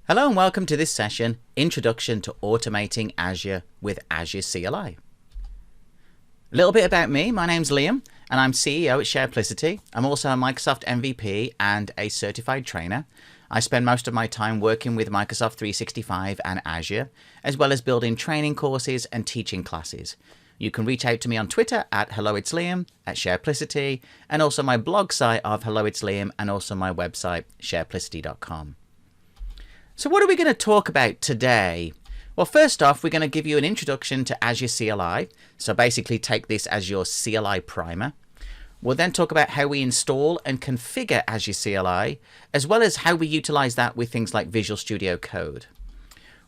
Hello and welcome to this session, Introduction to Automating Azure with Azure CLI. A little bit about me, my name's Liam and I'm CEO at Shareclicity. I'm also a Microsoft MVP and a certified trainer. I spend most of my time working with Microsoft 365 and Azure, as well as building training courses and teaching classes. You can reach out to me on Twitter at HelloIt'sLiam, at Shareclicity, and also my blog site of Hello It's Liam, and also my website, shareclicity.com. So what are we going to talk about today? Well, first off, we're going to give you an introduction to Azure CLI. So basically take this as your CLI primer. We'll then talk about how we install and configure Azure CLI, as well as how we utilize that with things like Visual Studio Code.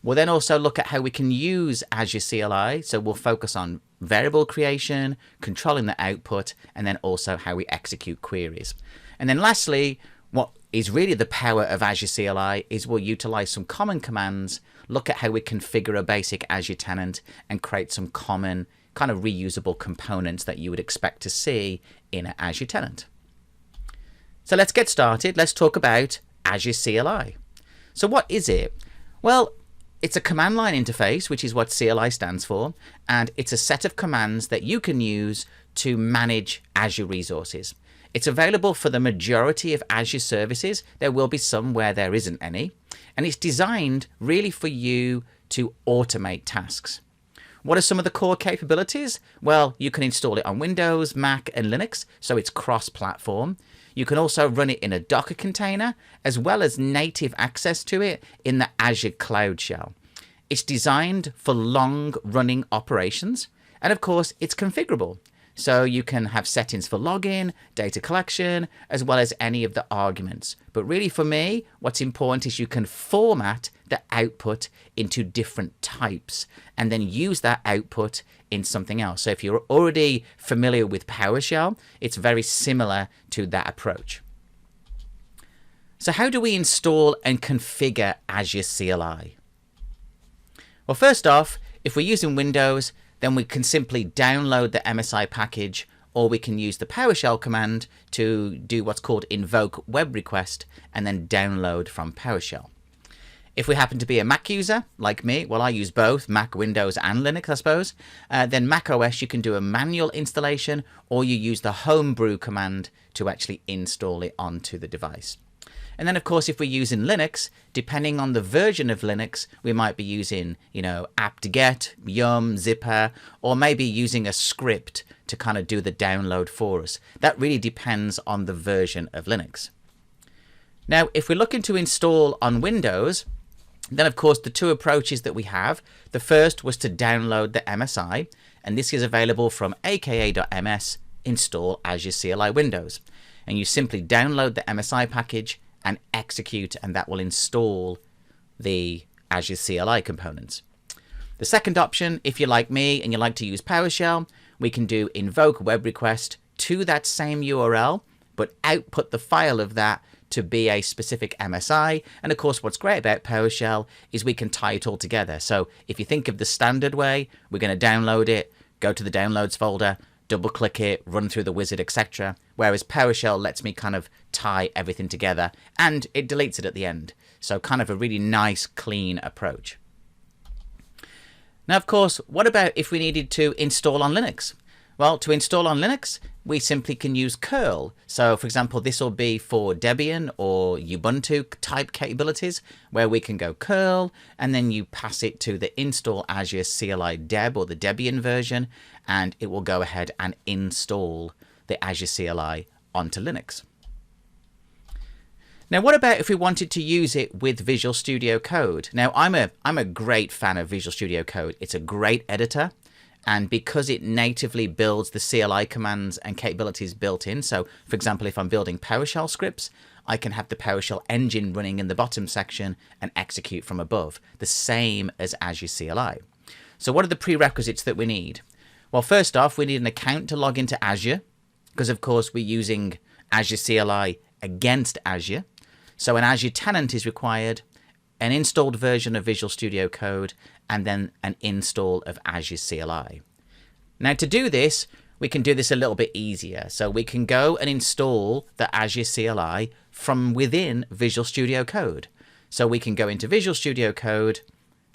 We'll then also look at how we can use Azure CLI. So we'll focus on variable creation, controlling the output, and then also how we execute queries. And then lastly, what is really the power of Azure CLI is we'll utilize some common commands, look at how we configure a basic Azure tenant, and create some common kind of reusable components that you would expect to see in an Azure tenant. So let's get started. Let's talk about Azure CLI. So what is it? Well, it's a command line interface, which is what CLI stands for, and it's a set of commands that you can use to manage Azure resources. It's available for the majority of Azure services. There will be some where there isn't any, and it's designed really for you to automate tasks. What are some of the core capabilities? Well, you can install it on Windows, Mac, and Linux, so it's cross-platform. You can also run it in a Docker container, as well as native access to it in the Azure Cloud Shell. It's designed for long-running operations, and of course, it's configurable. So you can have settings for login, data collection, as well as any of the arguments. But really for me, what's important is you can format the output into different types and then use that output in something else. So if you're already familiar with PowerShell, it's very similar to that approach. So how do we install and configure Azure CLI? Well, first off, if we're using Windows, then we can simply download the MSI package, or we can use the PowerShell command to do what's called invoke web request and then download from PowerShell. If we happen to be a Mac user, like me, well, I use both Mac, Windows, and Linux, I suppose, then Mac OS, you can do a manual installation, or you use the homebrew command to actually install it onto the device. And then, of course, if we're using Linux, depending on the version of Linux, we might be using, apt-get, yum, zypper, or maybe using a script to kind of do the download for us. That really depends on the version of Linux. Now, if we're looking to install on Windows, then, of course, the two approaches that we have, the first was to download the MSI, and this is available from aka.ms install Azure CLI Windows. And you simply download the MSI package and execute, and that will install the Azure CLI components. The second option, if you're like me and you like to use PowerShell, we can do invoke web request to that same URL, but output the file of that to be a specific MSI. And of course, what's great about PowerShell is we can tie it all together. So if you think of the standard way, we're going to download it, go to the downloads folder, double click it, run through the wizard, etc. Whereas PowerShell lets me kind of tie everything together and it deletes it at the end. So kind of a really nice, clean approach. Now, of course, what about if we needed to install on Linux? Well, to install on Linux, we simply can use curl. So for example, this will be for Debian or Ubuntu type capabilities, where we can go curl and then you pass it to the install Azure CLI Deb or the Debian version, and it will go ahead and install the Azure CLI onto Linux. Now, what about if we wanted to use it with Visual Studio Code? Now, I'm a great fan of Visual Studio Code. It's a great editor. And because it natively builds the CLI commands and capabilities built in, so for example, if I'm building PowerShell scripts, I can have the PowerShell engine running in the bottom section and execute from above, the same as Azure CLI. So what are the prerequisites that we need? Well, first off, we need an account to log into Azure, because of course we're using Azure CLI against Azure. So an Azure Tenant is required, an installed version of Visual Studio Code, and then an install of Azure CLI. Now to do this, we can do this a little bit easier. So we can go and install the Azure CLI from within Visual Studio Code. So we can go into Visual Studio Code,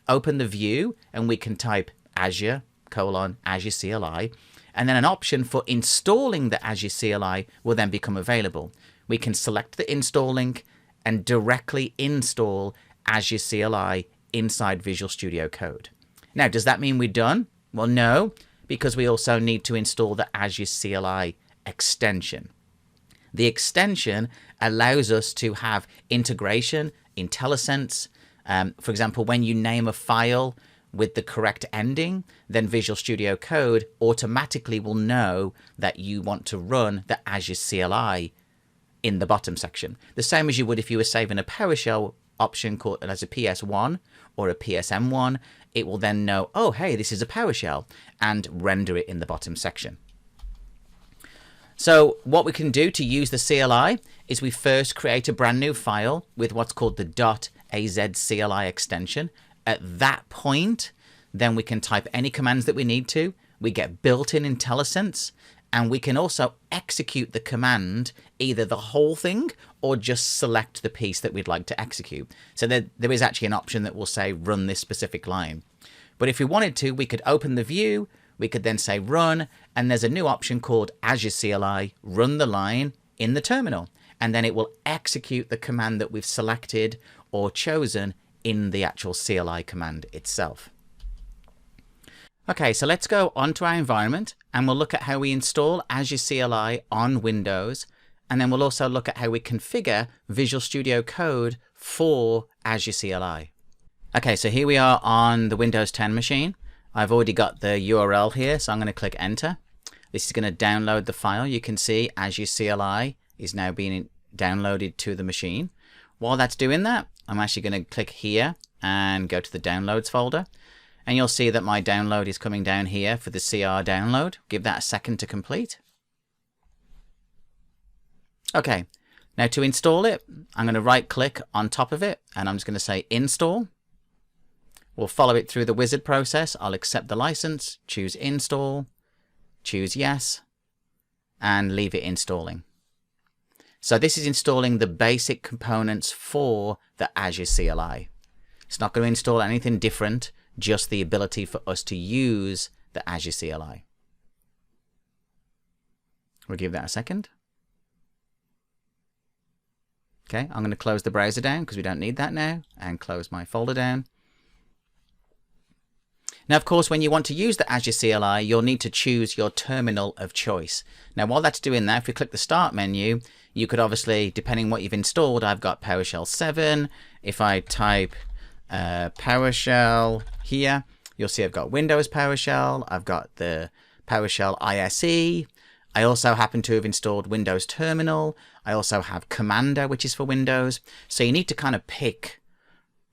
open the view, and we can type Azure : Azure CLI, and then an option for installing the Azure CLI will then become available. We can select the install link and directly install Azure CLI inside Visual Studio Code. Now, does that mean we're done? Well, no, because we also need to install the Azure CLI extension. The extension allows us to have integration, IntelliSense. For example, when you name a file with the correct ending, then Visual Studio Code automatically will know that you want to run the Azure CLI in the bottom section. The same as you would if you were saving a PowerShell option called as a PS1 or a PSM1, it will then know, oh, hey, this is a PowerShell, and render it in the bottom section. So what we can do to use the CLI is we first create a brand new file with what's called the .az CLI extension. At that point, then we can type any commands that we need to. We get built-in IntelliSense, and we can also execute the command, either the whole thing or just select the piece that we'd like to execute. So there is actually an option that will say run this specific line. But if we wanted to, we could open the view, we could then say run, and there's a new option called Azure CLI, run the line in the terminal. And then it will execute the command that we've selected or chosen in the actual CLI command itself. Okay, so let's go onto our environment and we'll look at how we install Azure CLI on Windows, and then we'll also look at how we configure Visual Studio Code for Azure CLI. Okay, so here we are on the Windows 10 machine. I've already got the URL here, so I'm going to click enter. This is going to download the file. You can see Azure CLI is now being downloaded to the machine. While that's doing that, I'm actually going to click here and go to the downloads folder. And you'll see that my download is coming down here for the CR download. Give that a second to complete. Okay, now to install it, I'm going to right click on top of it and I'm just going to say install. We'll follow it through the wizard process. I'll accept the license, choose install, choose yes, and leave it installing. So this is installing the basic components for the Azure CLI. It's not going to install anything different, just the ability for us to use the Azure CLI. We'll give that a second. Okay, I'm going to close the browser down because we don't need that now, and close my folder down. Now, of course, when you want to use the Azure CLI, you'll need to choose your terminal of choice. Now, while that's doing that, if we click the Start menu, you could obviously, depending on what you've installed, I've got PowerShell 7. If I type PowerShell here, you'll see I've got Windows PowerShell. I've got the PowerShell ISE. I also happen to have installed Windows Terminal. I also have Commander, which is for Windows. So you need to kind of pick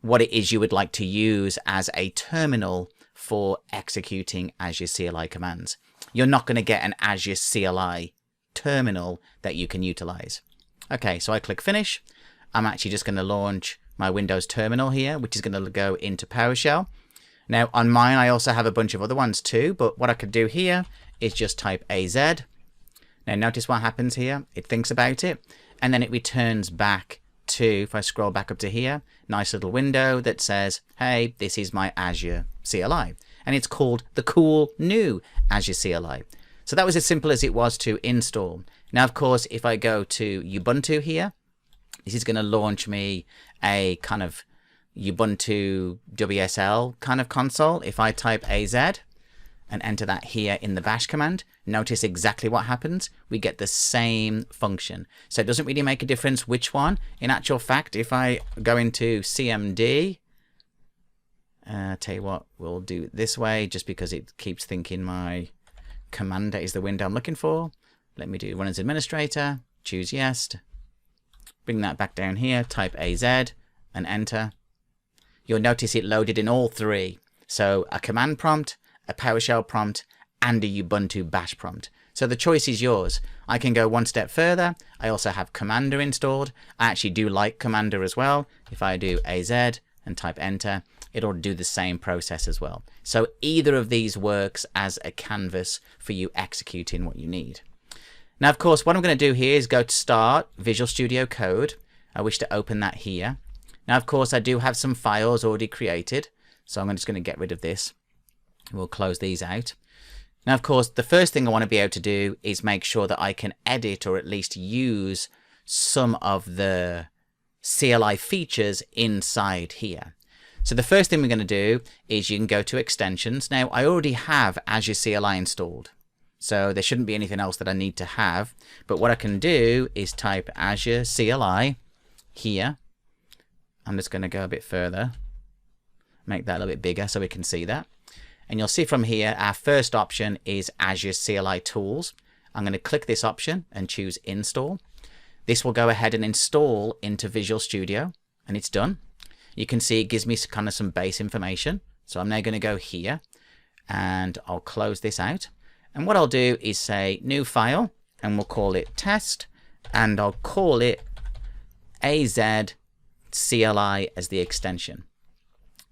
what it is you would like to use as a terminal for executing Azure CLI commands. You're not going to get an Azure CLI terminal that you can utilize. Okay, so I click Finish. I'm actually just going to launch my Windows Terminal here, which is going to go into PowerShell. Now, on mine, I also have a bunch of other ones too, but what I could do here is just type AZ. Now, notice what happens here. It thinks about it, and then it returns back to, if I scroll back up to here, nice little window that says, hey, this is my Azure CLI. And it's called the cool new Azure CLI. So that was as simple as it was to install. Now, of course, if I go to Ubuntu here, this is going to launch me a kind of Ubuntu WSL kind of console. If I type AZ and enter that here in the bash command, notice exactly what happens. We get the same function. So it doesn't really make a difference which one. In actual fact, if I go into CMD, tell you what, we'll do it this way just because it keeps thinking my Commander is the window I'm looking for. Let me do run as administrator, choose yes, bring that back down here, type AZ and enter. You'll notice it loaded in all three. So a command prompt, a PowerShell prompt, and a Ubuntu bash prompt. So the choice is yours. I can go one step further. I also have Commander installed. I actually do like Commander as well. If I do AZ and type enter, it'll do the same process as well. So either of these works as a canvas for you executing what you need. Now, of course, what I'm going to do here is go to Start, Visual Studio Code. I wish to open that here. Now, of course, I do have some files already created, so I'm just going to get rid of this. We'll close these out. Now, of course, the first thing I want to be able to do is make sure that I can edit or at least use some of the CLI features inside here. So the first thing we're going to do is you can go to extensions. Now, I already have Azure CLI installed, so there shouldn't be anything else that I need to have. But what I can do is type Azure CLI here. I'm just going to go a bit further, make that a little bit bigger so we can see that. And you'll see from here, our first option is Azure CLI Tools. I'm going to click this option and choose Install. This will go ahead and install into Visual Studio, and it's done. You can see it gives me kind of some base information. So I'm now going to go here and I'll close this out. And what I'll do is say new file, and we'll call it test, and I'll call it AZ CLI as the extension.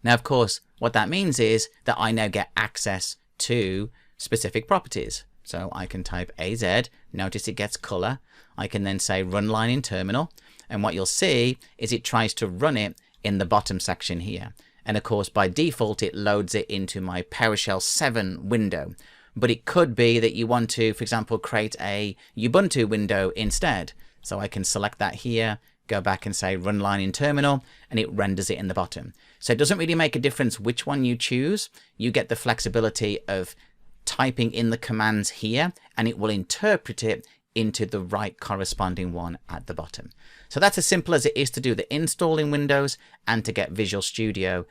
Now, of course, what that means is that I now get access to specific properties. So I can type AZ, notice it gets color. I can then say run line in terminal. And what you'll see is it tries to run it in the bottom section here. And of course, by default, it loads it into my PowerShell 7 window. But it could be that you want to, for example, create a Ubuntu window instead. So I can select that here, go back and say run line in terminal, and it renders it in the bottom. So it doesn't really make a difference which one you choose. You get the flexibility of typing in the commands here, and it will interpret it into the right corresponding one at the bottom. So that's as simple as it is to do the install in Windows and to get Visual Studio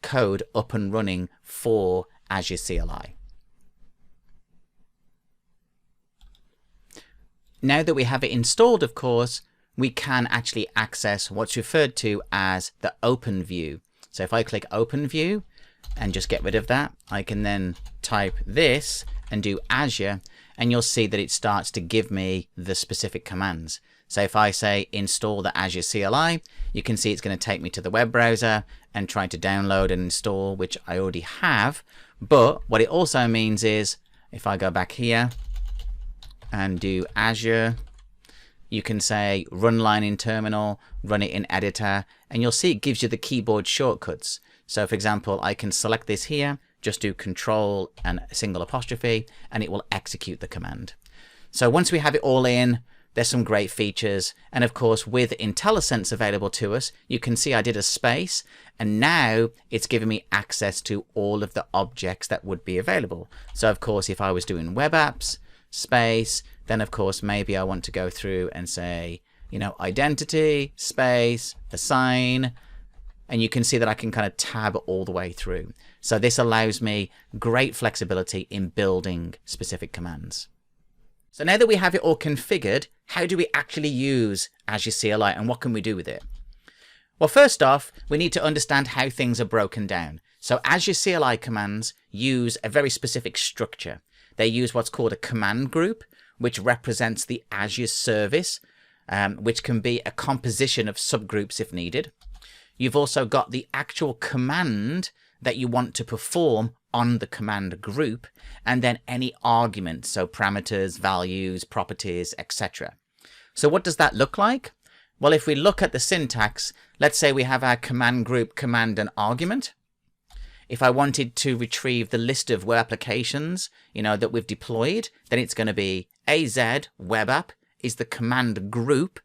code up and running for Azure CLI. Now that we have it installed, of course, we can actually access what's referred to as the open view. So if I click open view and just get rid of that, I can then type this and do Azure, and you'll see that it starts to give me the specific commands. So if I say install the Azure CLI, you can see it's going to take me to the web browser and try to download and install, which I already have. But what it also means is if I go back here and do Azure, you can say run line in terminal, run it in editor, and you'll see it gives you the keyboard shortcuts. So for example, I can select this here, just do control and a single apostrophe, and it will execute the command. So once we have it all in, there's some great features. And of course, with IntelliSense available to us, you can see I did a space, and now it's giving me access to all of the objects that would be available. So of course, if I was doing web apps, space, then of course, maybe I want to go through and say, you know, identity, space, assign, and you can see that I can kind of tab all the way through. So this allows me great flexibility in building specific commands. So now that we have it all configured, how do we actually use Azure CLI and what can we do with it? Well, first off, we need to understand how things are broken down. So Azure CLI commands use a very specific structure. They use what's called a command group, which represents the Azure service, which can be a composition of subgroups if needed. You've also got the actual command that you want to perform on the command group, and then any arguments, so parameters, values, properties, etc. So what does that look like? Well, if we look at the syntax, let's say we have our command group, command and argument. If I wanted to retrieve the list of web applications, you know, that we've deployed, then it's going to be AZ web app is the command group.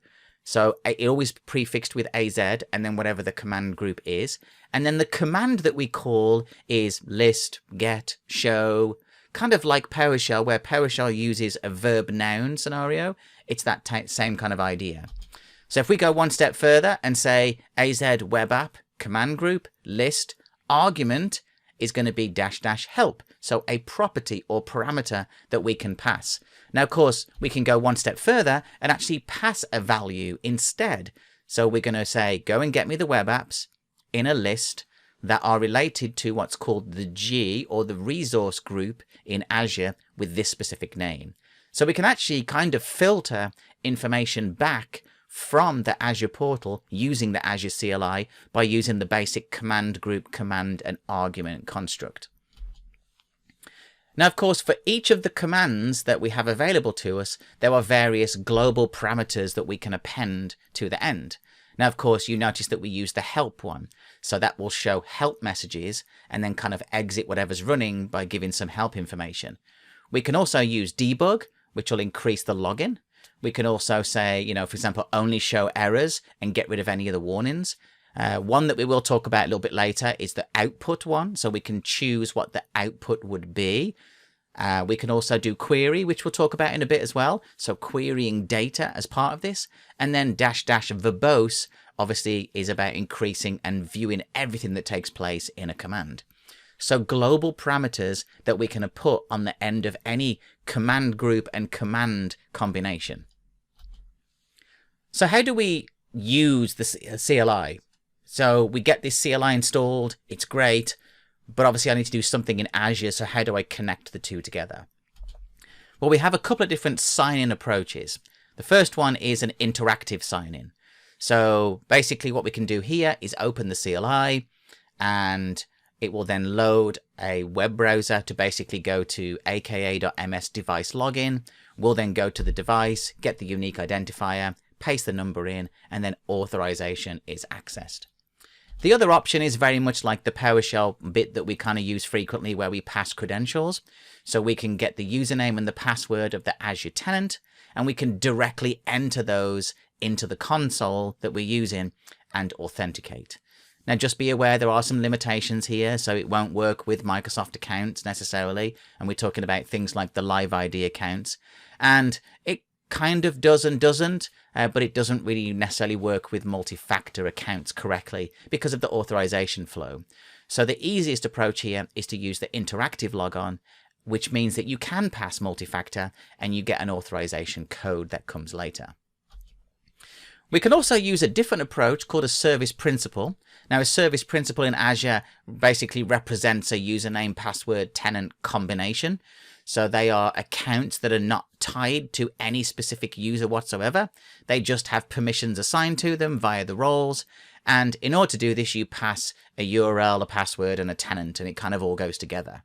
So it always prefixed with AZ and then whatever the command group is. And then the command that we call is list, get, show, kind of like PowerShell, where PowerShell uses a verb noun scenario. It's that same kind of idea. So if we go one step further and say AZ web app, command group, list, argument is going to be -- help. So a property or parameter that we can pass. Now, of course, we can go one step further and actually pass a value instead. So we're going to say, go and get me the web apps in a list that are related to what's called the G or the resource group in Azure with this specific name. So we can actually kind of filter information back from the Azure portal using the Azure CLI by using the basic command group, command and argument construct. Now, of course, for each of the commands that we have available to us, there are various global parameters that we can append to the end. Now, of course, you notice that we use the help one. So that will show help messages and then kind of exit whatever's running by giving some help information. We can also use debug, which will increase the login. We can also say, you know, for example, only show errors and get rid of any of the warnings. One that we will talk about a little bit later is the output one. So we can choose what the output would be. We can also do query, which we'll talk about in a bit as well. So querying data as part of this. And then -- verbose obviously is about increasing and viewing everything that takes place in a command. So global parameters that we can put on the end of any command group and command combination. So how do we use the CLI? So we get this CLI installed. It's great. But obviously I need to do something in Azure, so how do I connect the two together? Well, we have a couple of different sign-in approaches. The first one is an interactive sign-in. So basically what we can do here is open the CLI, and it will then load a web browser to basically go to aka.ms device login. We'll then go to the device, get the unique identifier, paste the number in, and then authorization is accessed. The other option is very much like the PowerShell bit that we kind of use frequently, where we pass credentials. So we can get the username and the password of the Azure Tenant, and we can directly enter those into the console that we're using and authenticate. Now, just be aware there are some limitations here, so it won't work with Microsoft accounts necessarily. And we're talking about things like the Live ID accounts. And it kind of does and doesn't, but it doesn't really necessarily work with multi-factor accounts correctly because of the authorization flow. So the easiest approach here is to use the interactive logon, which means that you can pass multi-factor and you get an authorization code that comes later. We can also use a different approach called a service principal. Now, a service principal in Azure basically represents a username, password, tenant combination. So they are accounts that are not tied to any specific user whatsoever. They just have permissions assigned to them via the roles. And in order to do this, you pass a URL, a password, and a tenant, and it kind of all goes together.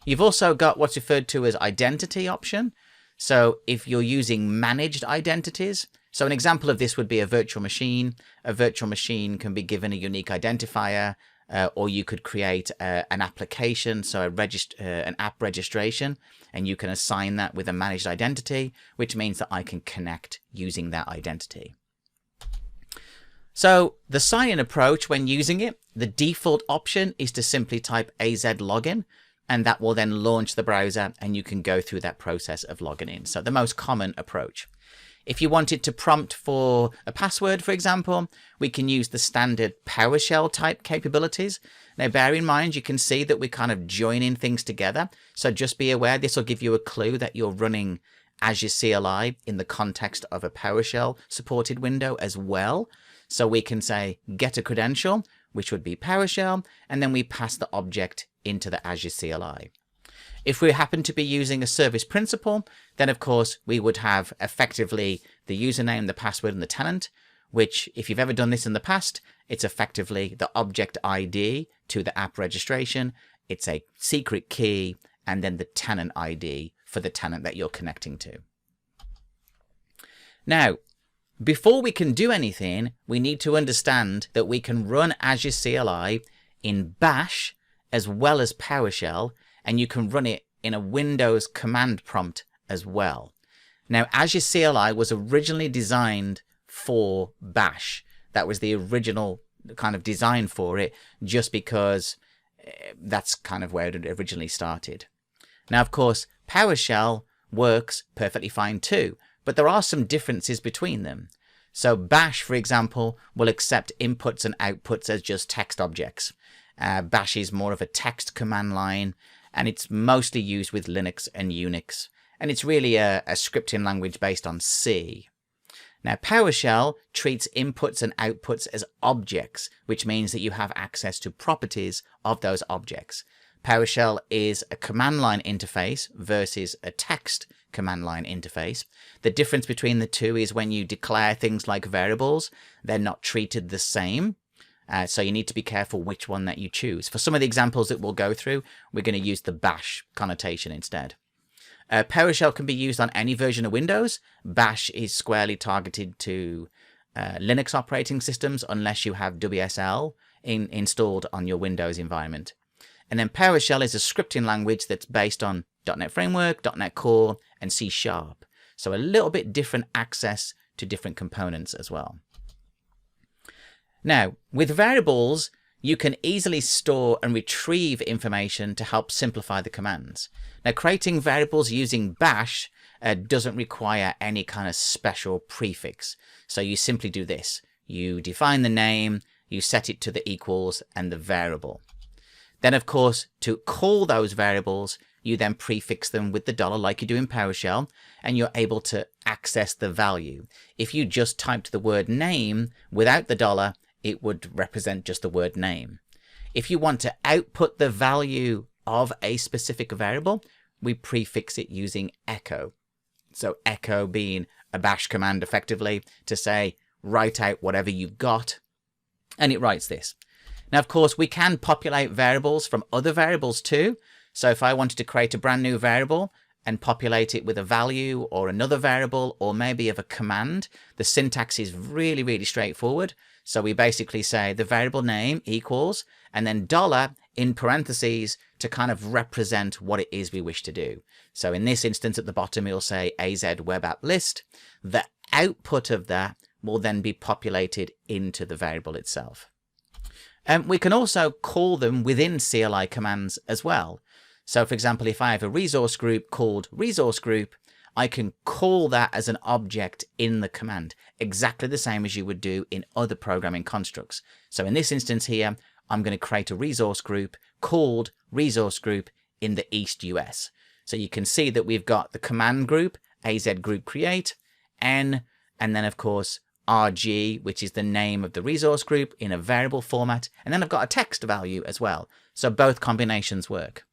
You've also got what's referred to as identity option. So if you're using managed identities, so an example of this would be a virtual machine. A virtual machine can be given a unique identifier, or you could create an application, so an app registration, and you can assign that with a managed identity, which means that I can connect using that identity. So the sign-in approach, when using it, the default option is to simply type AZ login, and that will then launch the browser, and you can go through that process of logging in. So the most common approach. If you wanted to prompt for a password, for example, we can use the standard PowerShell type capabilities. Now, bear in mind, you can see that we're kind of joining things together. So just be aware, this will give you a clue that you're running Azure CLI in the context of a PowerShell supported window as well. So we can say get a credential, which would be PowerShell, and then we pass the object into the Azure CLI. If we happen to be using a service principal, then of course we would have effectively the username, the password, and the tenant, which if you've ever done this in the past, it's effectively the object ID to the app registration. It's a secret key, and then the tenant ID for the tenant that you're connecting to. Now, before we can do anything, we need to understand that we can run Azure CLI in Bash as well as PowerShell, and you can run it in a Windows command prompt as well. Now, Azure CLI was originally designed for Bash. That was the original kind of design for it, just because that's kind of where it originally started. Now, of course, PowerShell works perfectly fine too, but there are some differences between them. So Bash, for example, will accept inputs and outputs as just text objects. Bash is more of a text command line, and it's mostly used with Linux and Unix. And it's really a scripting language based on C. Now, PowerShell treats inputs and outputs as objects, which means that you have access to properties of those objects. PowerShell is a command line interface versus a text command line interface. The difference between the two is when you declare things like variables, they're not treated the same. So you need to be careful which one that you choose. For some of the examples that we'll go through, we're going to use the Bash connotation instead. PowerShell can be used on any version of Windows. Bash is squarely targeted to Linux operating systems unless you have WSL installed on your Windows environment. And then PowerShell is a scripting language that's based on .NET Framework, .NET Core, and C#. So a little bit different access to different components as well. Now, with variables, you can easily store and retrieve information to help simplify the commands. Now, creating variables using bash doesn't require any kind of special prefix. So you simply do this. You define the name, you set it to the equals and the variable. Then, of course, to call those variables, you then prefix them with the $ like you do in PowerShell, and you're able to access the value. If you just typed the word name without the $, it would represent just the word name. If you want to output the value of a specific variable, we prefix it using echo. So echo being a bash command effectively to say, write out whatever you've got, and it writes this. Now, of course, we can populate variables from other variables too. So if I wanted to create a brand new variable and populate it with a value or another variable or maybe of a command, the syntax is really, really straightforward. So we basically say the variable name equals and then $ in parentheses to kind of represent what it is we wish to do. So in this instance, at the bottom, it'll say AZ web app list. The output of that will then be populated into the variable itself. We can also call them within CLI commands as well. So for example, if I have a resource group called resource group, I can call that as an object in the command, exactly the same as you would do in other programming constructs. So in this instance here, I'm going to create a resource group called resource group in the East US. So you can see that we've got the command group, AZ group create, N, and then of course, RG, which is the name of the resource group in a variable format. And then I've got a text value as well. So both combinations work.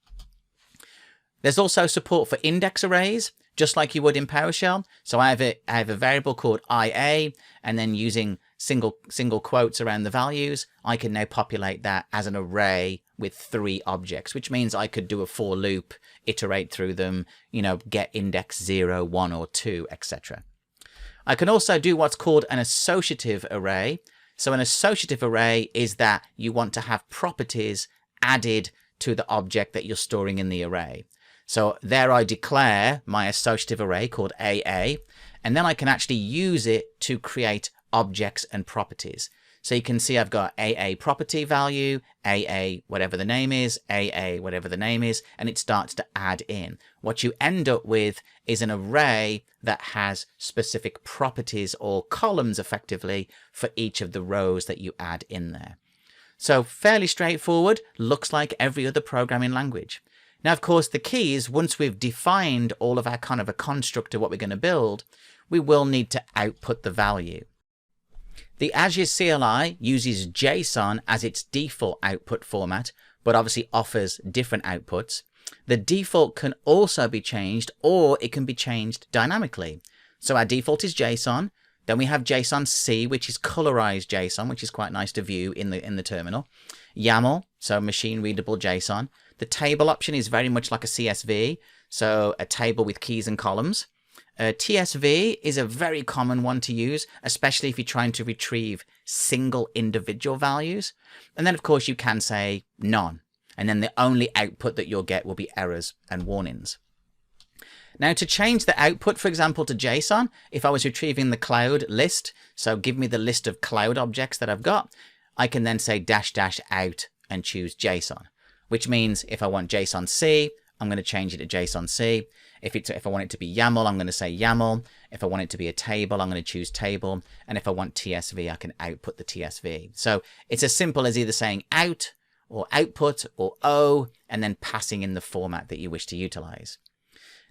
There's also support for index arrays, just like you would in PowerShell. So I have a variable called IA, and then using single quotes around the values, I can now populate that as an array with 3 objects, which means I could do a for loop, iterate through them, get index 0, 1, or 2, etc. I can also do what's called an associative array. So an associative array is that you want to have properties added to the object that you're storing in the array. So there I declare my associative array called AA, and then I can actually use it to create objects and properties. So you can see I've got AA property value, AA whatever the name is, AA whatever the name is, and it starts to add in. What you end up with is an array that has specific properties or columns effectively for each of the rows that you add in there. So fairly straightforward, looks like every other programming language. Now, of course, the key is once we've defined all of our kind of a construct of what we're going to build, we will need to output the value. The Azure CLI uses JSON as its default output format, but obviously offers different outputs. The default can also be changed, or it can be changed dynamically. So our default is JSON. Then we have JSON-C, which is colorized JSON, which is quite nice to view in the terminal. YAML, so machine readable JSON. The table option is very much like a CSV, so a table with keys and columns. TSV is a very common one to use, especially if you're trying to retrieve single individual values. And then, of course, you can say none. And then the only output that you'll get will be errors and warnings. Now, to change the output, for example, to JSON, if I was retrieving the cloud list, so give me the list of cloud objects that I've got, I can then say --out and choose JSON, which means if I want JSON-C, I'm going to change it to JSON-C. If I want it to be YAML, I'm going to say YAML. If I want it to be a table, I'm going to choose table. And if I want TSV, I can output the TSV. So it's as simple as either saying out or output or O, and then passing in the format that you wish to utilize.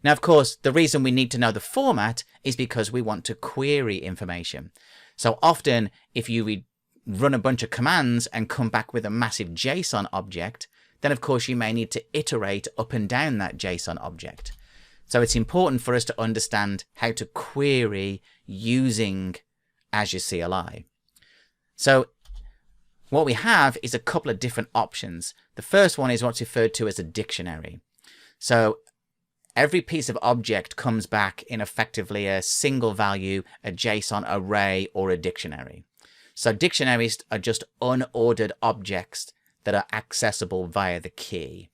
Now, of course, the reason we need to know the format is because we want to query information. So often, if you run a bunch of commands and come back with a massive JSON object, then of course you may need to iterate up and down that JSON object. So it's important for us to understand how to query using Azure CLI. So what we have is a couple of different options. The first one is what's referred to as a dictionary. So every piece of object comes back in effectively a single value, a JSON array, or a dictionary. So dictionaries are just unordered objects that are accessible via the key.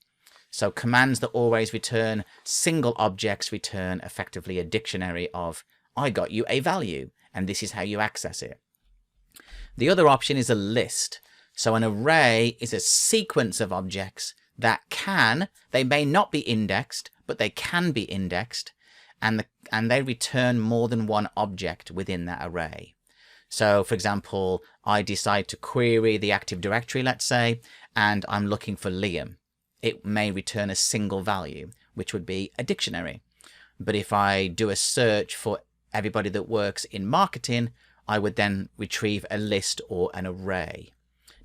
So commands that always return single objects return effectively a dictionary of, I got you a value, and this is how you access it. The other option is a list. So an array is a sequence of objects that they may not be indexed, but they can be indexed, and they return more than one object within that array. So for example, I decide to query the Active Directory, let's say, and I'm looking for Liam. It may return a single value, which would be a dictionary. But if I do a search for everybody that works in marketing, I would then retrieve a list or an array.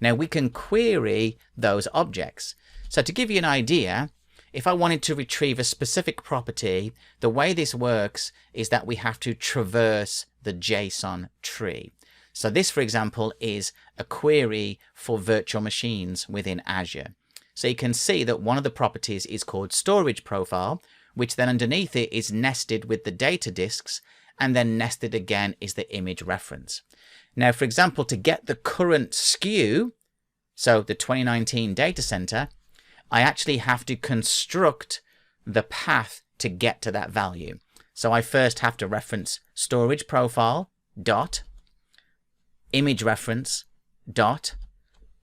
Now we can query those objects. So to give you an idea, if I wanted to retrieve a specific property, the way this works is that we have to traverse the JSON tree. So this, for example, is a query for virtual machines within Azure. So you can see that one of the properties is called storage profile, which then underneath it is nested with the data disks, and then nested again is the image reference. Now, for example, to get the current SKU, so the 2019 data center, I actually have to construct the path to get to that value. So I first have to reference storage profile dot image reference dot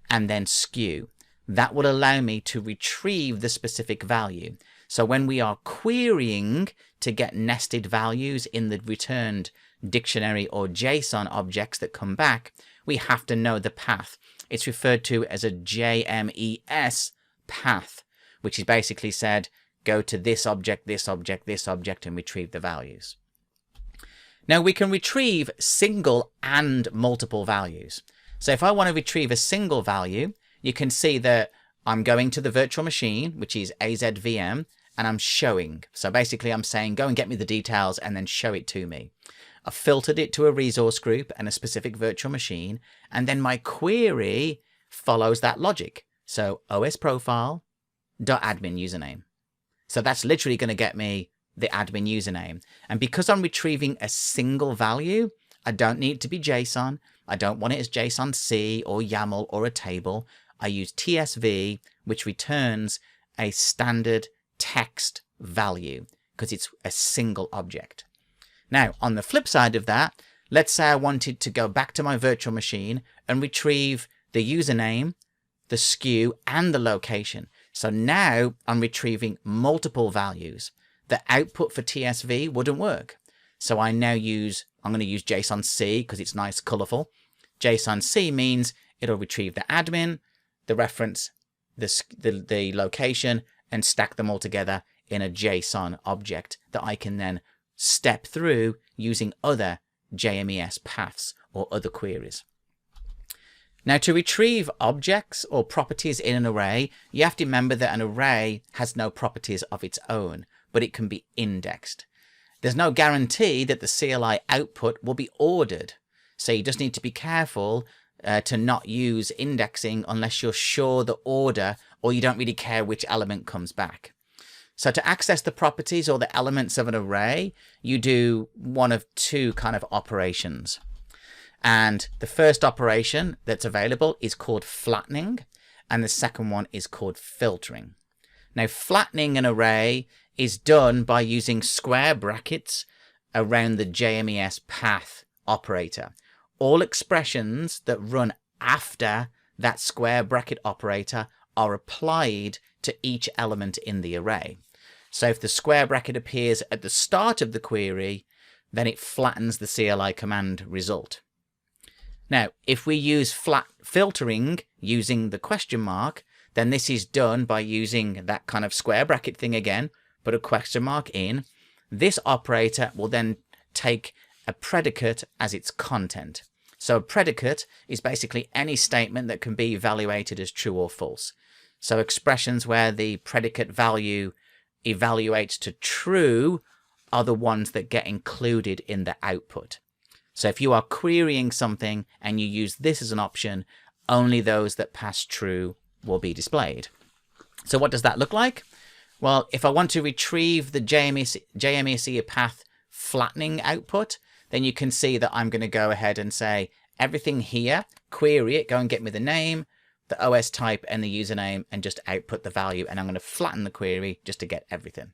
and then SKU. That will allow me to retrieve the specific value. So when we are querying to get nested values in the returned dictionary or JSON objects that come back, we have to know the path. It's referred to as a JMES path, which is basically said, go to this object, this object, this object, and retrieve the values. Now we can retrieve single and multiple values. So if I want to retrieve a single value, you can see that I'm going to the virtual machine, which is AZVM, and I'm showing. So basically I'm saying, go and get me the details and then show it to me. I've filtered it to a resource group and a specific virtual machine, and then my query follows that logic. So osprofile.admin username. So that's literally going to get me the admin username. And because I'm retrieving a single value, I don't need it to be JSON. I don't want it as JSON-C or YAML or a table. I use TSV, which returns a standard text value because it's a single object. Now, on the flip side of that, let's say I wanted to go back to my virtual machine and retrieve the username, the SKU, and the location. So now I'm retrieving multiple values. The output for TSV wouldn't work. So I'm going to use JSON-C because it's nice, colorful. JSON-C means it'll retrieve the admin, the reference, the location, and stack them all together in a JSON object that I can then step through using other JMES paths or other queries. Now, to retrieve objects or properties in an array, you have to remember that an array has no properties of its own, but it can be indexed. There's no guarantee that the CLI output will be ordered. So you just need to be careful to not use indexing unless you're sure the order or you don't really care which element comes back. So to access the properties or the elements of an array, you do one of two kind of operations. And the first operation that's available is called flattening, and the second one is called filtering. Now, flattening an array is done by using square brackets around the JMES path operator. All expressions that run after that square bracket operator are applied to each element in the array. So if the square bracket appears at the start of the query, then it flattens the CLI command result. Now, if we use filtering using the question mark, then this is done by using that kind of square bracket thing again, put a question mark in. This operator will then take a predicate as its content. So a predicate is basically any statement that can be evaluated as true or false. So expressions where the predicate value evaluates to true are the ones that get included in the output. So if you are querying something and you use this as an option, only those that pass true will be displayed. So what does that look like? Well, if I want to retrieve the JMEC path flattening output, then you can see that I'm going to go ahead and say everything here, query it, go and get me the name, the OS type and the username, and just output the value. And I'm going to flatten the query just to get everything.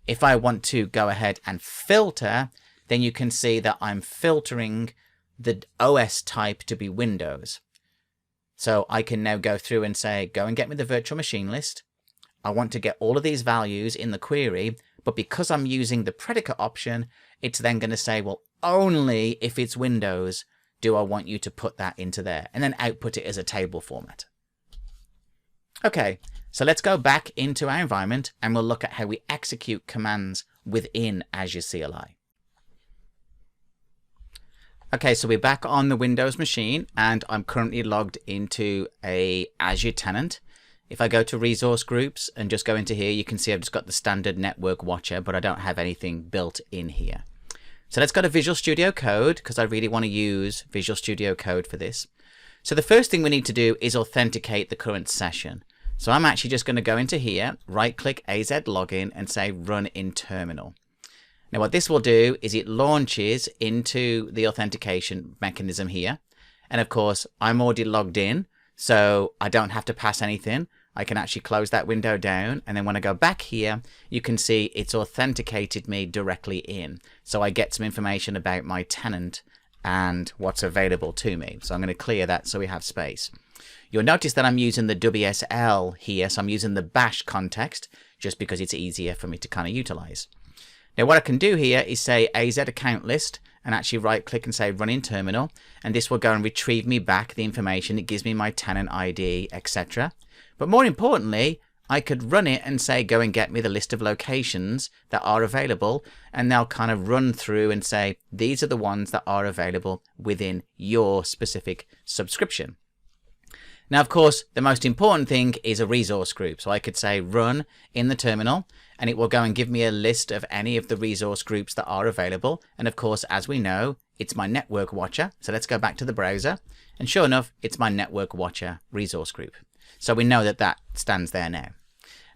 If I want to go ahead and filter, then you can see that I'm filtering the OS type to be Windows. So I can now go through and say, go and get me the virtual machine list. I want to get all of these values in the query, but because I'm using the predicate option, it's then going to say, well, only if it's Windows do I want you to put that into there, and then output it as a table format. Okay, so let's go back into our environment and we'll look at how we execute commands within Azure CLI. Okay, so we're back on the Windows machine and I'm currently logged into a Azure Tenant. If I go to resource groups and just go into here, you can see I've just got the standard network watcher, but I don't have anything built in here. So let's go to Visual Studio Code because I really want to use Visual Studio Code for this. So the first thing we need to do is authenticate the current session. So I'm actually just going to go into here, right click AZ login and say run in terminal. Now what this will do is it launches into the authentication mechanism here. And of course I'm already logged in, so I don't have to pass anything. I can actually close that window down, and then when I go back here, you can see it's authenticated me directly in. So I get some information about my tenant and what's available to me. So I'm going to clear that so we have space. You'll notice that I'm using the WSL here, so I'm using the bash context just because it's easier for me to kind of utilize. Now what I can do here is say AZ account list and actually right click and say run in terminal, and this will go and retrieve me back the information. It gives me my tenant ID, etc. But more importantly, I could run it and say go and get me the list of locations that are available, and they'll kind of run through and say these are the ones that are available within your specific subscription. Now of course the most important thing is a resource group, so I could say run in the terminal and it will go and give me a list of any of the resource groups that are available. And of course, as we know, it's my network watcher. So let's go back to the browser, and sure enough, it's my network watcher resource group. So we know that that stands there now.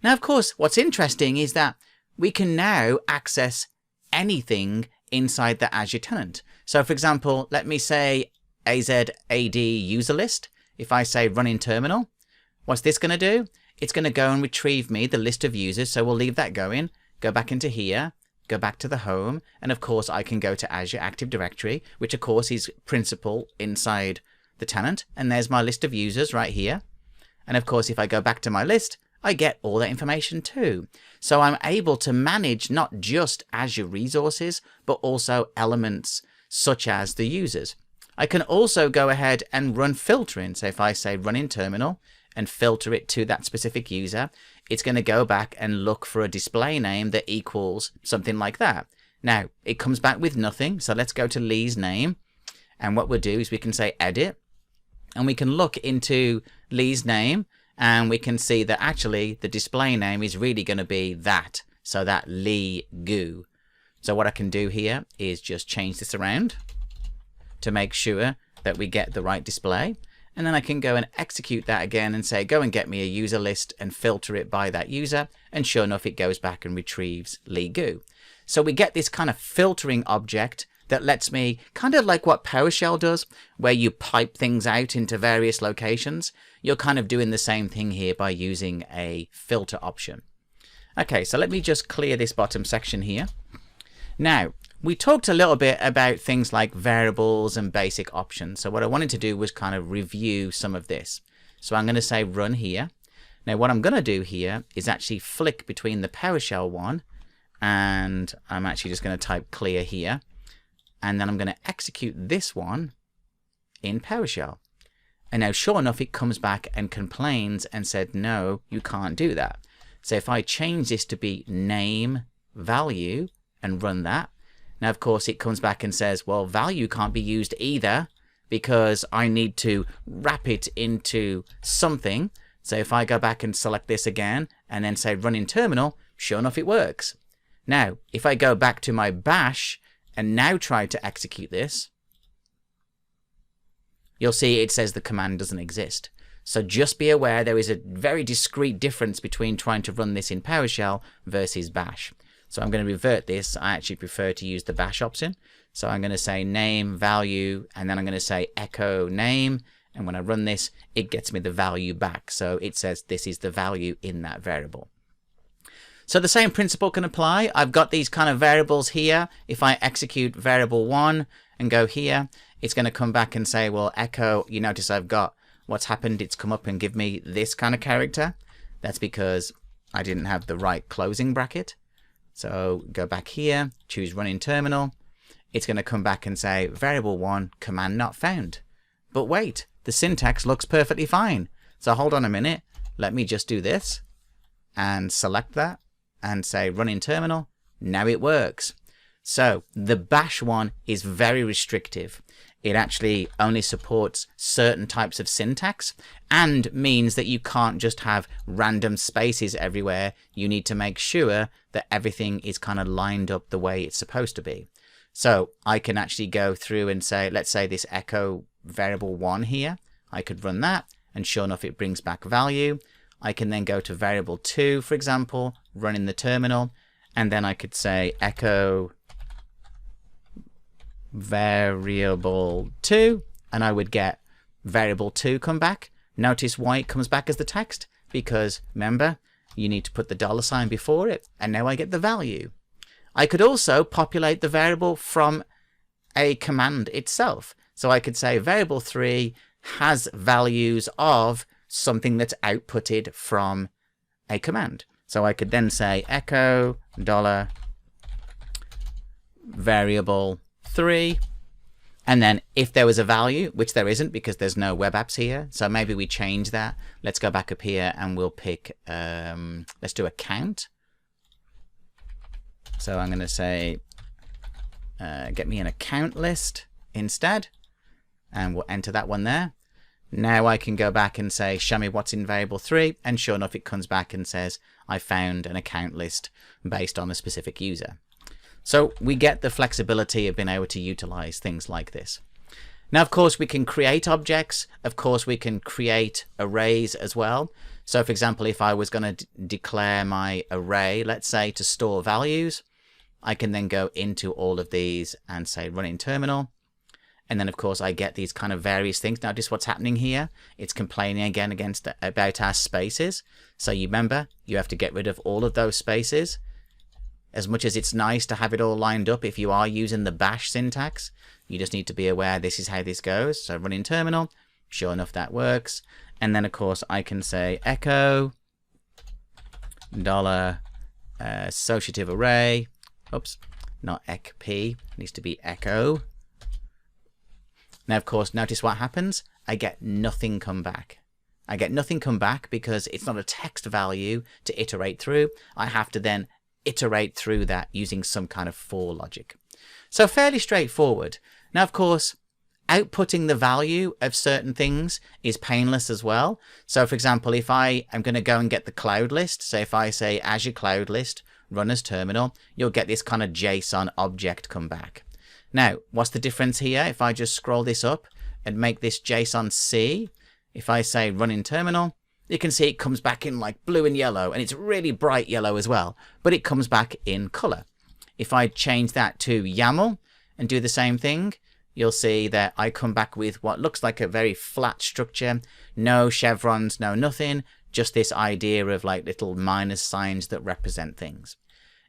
Now, of course, what's interesting is that we can now access anything inside the Azure tenant. So for example, let me say AZAD user list. If I say run in terminal, what's this going to do? It's going to go and retrieve me the list of users. So we'll leave that going, go back into here, go back to the home. And of course, I can go to Azure Active Directory, which of course is principal inside the tenant. And there's my list of users right here. And of course, if I go back to my list, I get all that information too. So I'm able to manage not just Azure resources, but also elements such as the users. I can also go ahead and run filtering. So if I say run in terminal and filter it to that specific user, it's going to go back and look for a display name that equals something like that. Now, it comes back with nothing. So let's go to Lee's name. And what we'll do is we can say edit. And we can look into Lee's name, and we can see that actually the display name is really going to be that. So that Lee Goo. So what I can do here is just change this around to make sure that we get the right display. And then I can go and execute that again and say, go and get me a user list and filter it by that user. And sure enough, it goes back and retrieves Lee Goo. So we get this kind of filtering object that lets me, kind of like what PowerShell does, where you pipe things out into various locations. You're kind of doing the same thing here by using a filter option. Okay, so let me just clear this bottom section here. Now, we talked a little bit about things like variables and basic options. So what I wanted to do was kind of review some of this. So I'm going to say run here. Now what I'm going to do here is actually flick between the PowerShell one, and I'm actually just going to type clear here. And then I'm going to execute this one in PowerShell. And now sure enough, it comes back and complains and said, no, you can't do that. So if I change this to be name value and run that, now of course it comes back and says, well, value can't be used either because I need to wrap it into something. So if I go back and select this again and then say run in terminal, sure enough, it works. Now, if I go back to my bash and now try to execute this, you'll see it says the command doesn't exist. So just be aware there is a very discrete difference between trying to run this in PowerShell versus Bash. So I'm going to revert this. I actually prefer to use the Bash option. So I'm going to say name, value, and then I'm going to say echo name. And when I run this, it gets me the value back. So it says this is the value in that variable. So the same principle can apply. I've got these kind of variables here. If I execute variable 1 and go here, it's going to come back and say, well, echo, you notice I've got what's happened. It's come up and give me this kind of character. That's because I didn't have the right closing bracket. So go back here, choose run in terminal. It's going to come back and say variable 1 command not found. But wait, the syntax looks perfectly fine. So hold on a minute. Let me just do this and select that and say run in terminal. Now it works. So the Bash one is very restrictive. It actually only supports certain types of syntax and means that you can't just have random spaces everywhere. You need to make sure that everything is kind of lined up the way it's supposed to be. So I can actually go through and say, let's say this echo variable 1 here, I could run that and sure enough it brings back value. I can then go to variable 2, for example, run in the terminal, and then I could say echo variable 2, and I would get variable 2 come back. Notice why it comes back as the text, because remember, you need to put the $sign before it, and now I get the value. I could also populate the variable from a command itself. So I could say variable 3 has values of something that's outputted from a command. So I could then say echo $variable 3, and then if there was a value, which there isn't because there's no web apps here, so maybe we change that. Let's go back up here and we'll pick, let's do a count. So I'm going to say get me an account list instead, and we'll enter that one there. Now I can go back and say, show me what's in variable 3, and sure enough, it comes back and says, I found an account list based on a specific user. So we get the flexibility of being able to utilize things like this. Now, of course, we can create objects. Of course, we can create arrays as well. So, for example, if I was going to declare my array, let's say to store values, I can then go into all of these and say run in terminal. And then, of course, I get these kind of various things. Notice what's happening here. It's complaining again about our spaces. So you remember, you have to get rid of all of those spaces. As much as it's nice to have it all lined up, if you are using the Bash syntax, you just need to be aware this is how this goes. So run in terminal. Sure enough, that works. And then, of course, I can say echo $associative array. Oops, not ecp. It needs to be echo. Now, of course, notice what happens. I get nothing come back. I get nothing come back because it's not a text value to iterate through. I have to then iterate through that using some kind of for logic. So fairly straightforward. Now, of course, outputting the value of certain things is painless as well. So, for example, if I am going to go and get the cloud list, so if I say Azure Cloud List, run as terminal, you'll get this kind of JSON object come back. Now, what's the difference here? If I just scroll this up and make this JSON C, if I say run in terminal, you can see it comes back in like blue and yellow, and it's really bright yellow as well, but it comes back in color. If I change that to YAML and do the same thing, you'll see that I come back with what looks like a very flat structure, no chevrons, no nothing, just this idea of like little minus signs that represent things.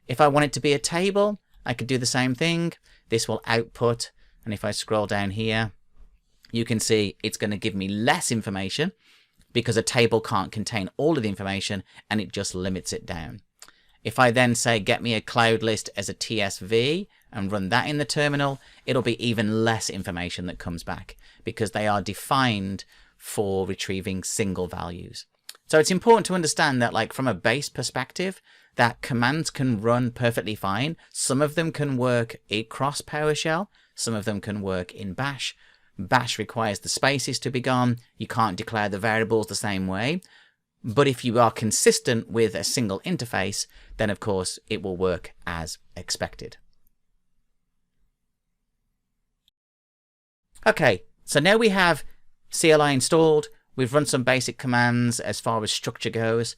If I want it to be a table, I could do the same thing. This will output, and if I scroll down here, you can see it's going to give me less information because a table can't contain all of the information, and it just limits it down. If I then say get me a cloud list as a TSV and run that in the terminal, it'll be even less information that comes back because they are defined for retrieving single values. So it's important to understand that, like, from a base perspective, that commands can run perfectly fine. Some of them can work across PowerShell. Some of them can work in Bash. Bash requires the spaces to be gone. You can't declare the variables the same way. But if you are consistent with a single interface, then of course it will work as expected. Okay, so now we have CLI installed. We've run some basic commands as far as structure goes.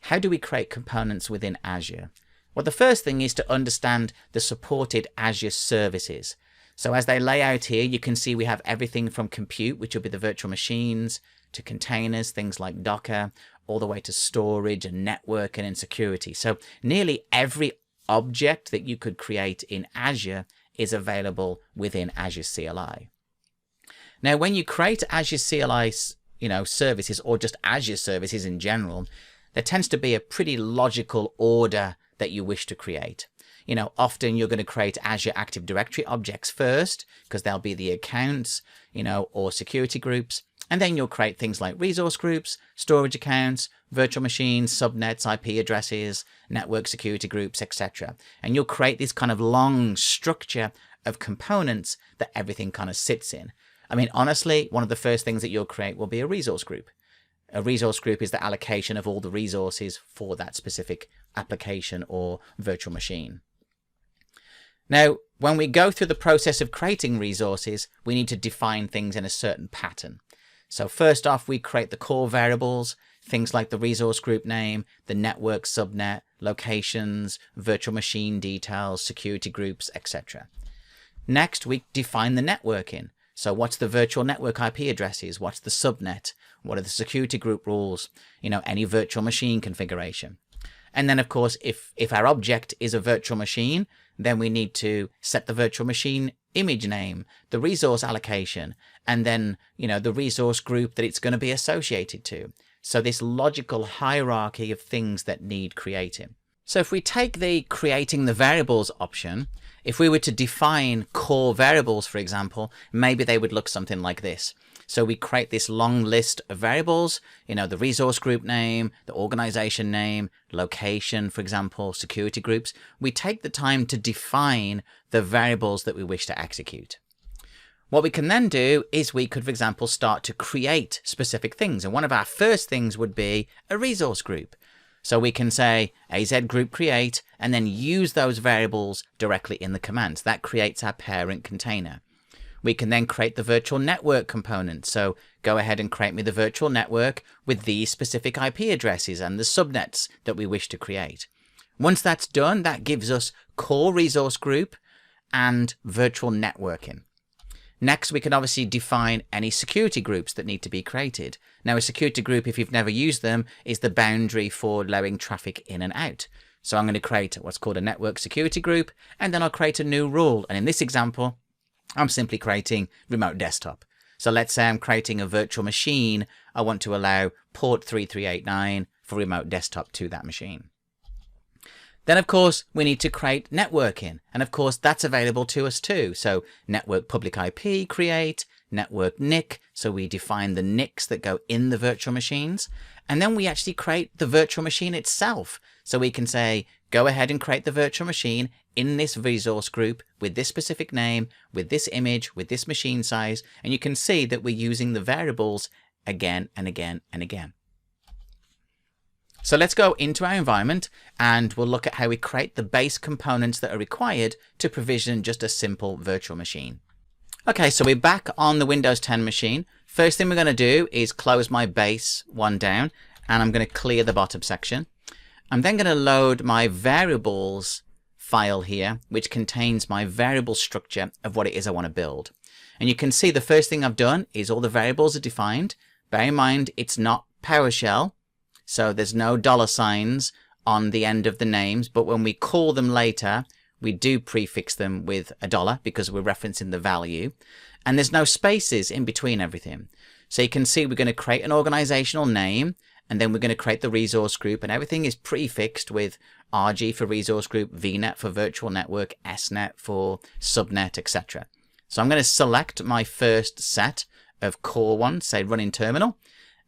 How do we create components within Azure? Well, the first thing is to understand the supported Azure services. So as they lay out here, you can see we have everything from compute, which will be the virtual machines, to containers, things like Docker, all the way to storage and networking and security. So nearly every object that you could create in Azure is available within Azure CLI. Now, when you create Azure CLI, services, or just Azure services in general, there tends to be a pretty logical order that you wish to create. Often you're going to create Azure Active Directory objects first, because they'll be the accounts, or security groups. And then you'll create things like resource groups, storage accounts, virtual machines, subnets, IP addresses, network security groups, etc. And you'll create this kind of long structure of components that everything kind of sits in. I mean, honestly, one of the first things that you'll create will be a resource group. A resource group is the allocation of all the resources for that specific application or virtual machine. Now, when we go through the process of creating resources, we need to define things in a certain pattern. So first off, we create the core variables, things like the resource group name, the network subnet, locations, virtual machine details, security groups, etc. Next, we define the networking. So what's the virtual network IP addresses? What's the subnet? What are the security group rules? Any virtual machine configuration. And then, of course, if our object is a virtual machine, then we need to set the virtual machine image name, the resource allocation, and then, the resource group that it's going to be associated to. So this logical hierarchy of things that need creating. So if we take the creating the variables option, if we were to define core variables, for example, maybe they would look something like this. So we create this long list of variables, the resource group name, the organization name, location, for example, security groups. We take the time to define the variables that we wish to execute. What we can then do is we could, for example, start to create specific things. And one of our first things would be a resource group. So we can say AZ group create and then use those variables directly in the commands. That creates our parent container. We can then create the virtual network component. So go ahead and create me the virtual network with these specific IP addresses and the subnets that we wish to create. Once that's done, that gives us core resource group and virtual networking. Next, we can obviously define any security groups that need to be created. Now, a security group, if you've never used them, is the boundary for allowing traffic in and out. So I'm going to create what's called a network security group, and then I'll create a new rule. And in this example, I'm simply creating remote desktop. So let's say I'm creating a virtual machine. I want to allow port 3389 for remote desktop to that machine. Then, of course, we need to create networking. And of course, that's available to us too. So network public IP create, network NIC. So we define the NICs that go in the virtual machines. And then we actually create the virtual machine itself. So we can say, go ahead and create the virtual machine in this resource group with this specific name, with this image, with this machine size. And you can see that we're using the variables again and again and again. So let's go into our environment and we'll look at how we create the base components that are required to provision just a simple virtual machine. Okay, so we're back on the Windows 10 machine. First thing we're going to do is close my base one down and I'm going to clear the bottom section. I'm then going to load my variables file here, which contains my variable structure of what it is I want to build. And you can see the first thing I've done is all the variables are defined. Bear in mind, it's not PowerShell. So there's no $signs on the end of the names, but when we call them later, we do prefix them with a dollar because we're referencing the value. And there's no spaces in between everything. So you can see we're going to create an organizational name, and then we're going to create the resource group, and everything is prefixed with RG for resource group, VNet for virtual network, SNet for subnet, etc. So I'm going to select my first set of core ones, say running terminal.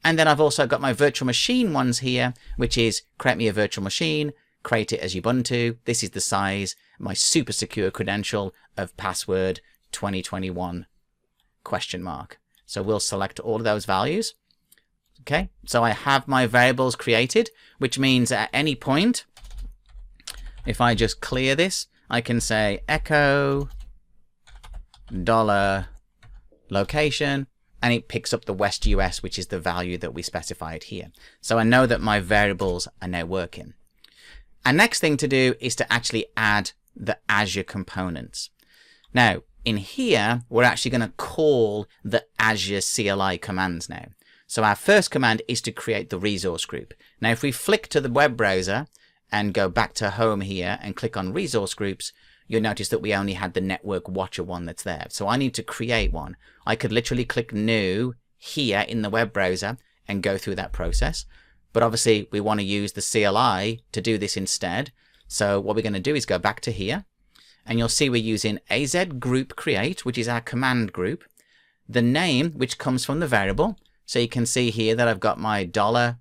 And then I've also got my virtual machine ones here, which is create me a virtual machine, create it as Ubuntu. This is the size, my super secure credential of password 2021 ? So we'll select all of those values. Okay, so I have my variables created, which means at any point, if I just clear this, I can say echo $location. and it picks up the West US, which is the value that we specified here. So I know that my variables are now working. Our next thing to do is to actually add the Azure components. Now, in here, we're actually going to call the Azure CLI commands now. So our first command is to create the resource group. Now, if we flick to the web browser and go back to home here and click on resource groups, you'll notice that we only had the network watcher one that's there. So I need to create one. I could literally click new here in the web browser and go through that process. But obviously we want to use the CLI to do this instead. So what we're going to do is go back to here, and you'll see we're using AZ group create, which is our command group, the name, which comes from the variable. So you can see here that I've got my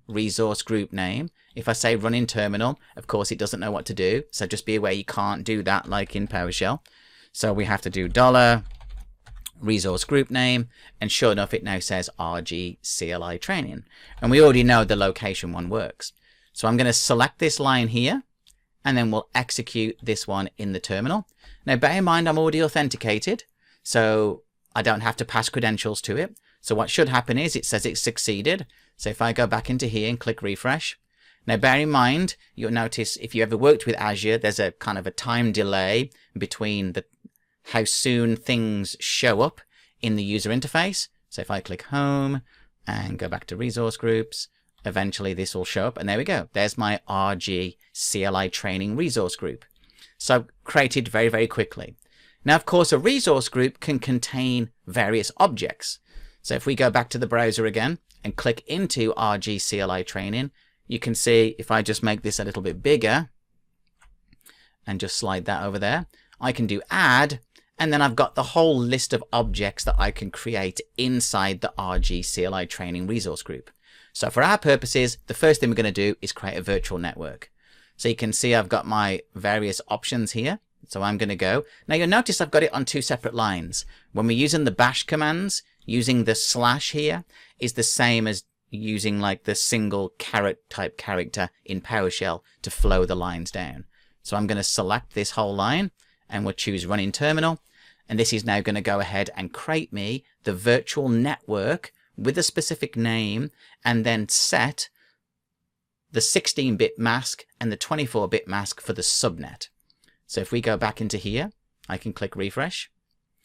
$resource group name. If I say run in terminal, of course it doesn't know what to do. So just be aware you can't do that like in PowerShell. So we have to do $resource group name, and sure enough it now says RG CLI training. And we already know the location one works. So I'm going to select this line here, and then we'll execute this one in the terminal. Now bear in mind I'm already authenticated, so I don't have to pass credentials to it. So what should happen is it says it succeeded. So if I go back into here and click refresh. Now bear in mind, you'll notice if you ever worked with Azure, there's a kind of a time delay between how soon things show up in the user interface. So if I click home and go back to resource groups, eventually this will show up, and there we go. There's my RG CLI training resource group. So created very, very quickly. Now, of course, a resource group can contain various objects. So if we go back to the browser again and click into RG CLI training, you can see if I just make this a little bit bigger and just slide that over there, I can do add, and then I've got the whole list of objects that I can create inside the RG CLI training resource group. So for our purposes, the first thing we're going to do is create a virtual network. So you can see I've got my various options here. So I'm going to go. Now you'll notice I've got it on two separate lines. When we're using the bash commands, using the slash here is the same as using like the single caret type character in PowerShell to flow the lines down. So I'm going to select this whole line and we'll choose run in terminal. And this is now going to go ahead and create me the virtual network with a specific name, and then set the 16-bit mask and the 24-bit mask for the subnet. So if we go back into here, I can click refresh.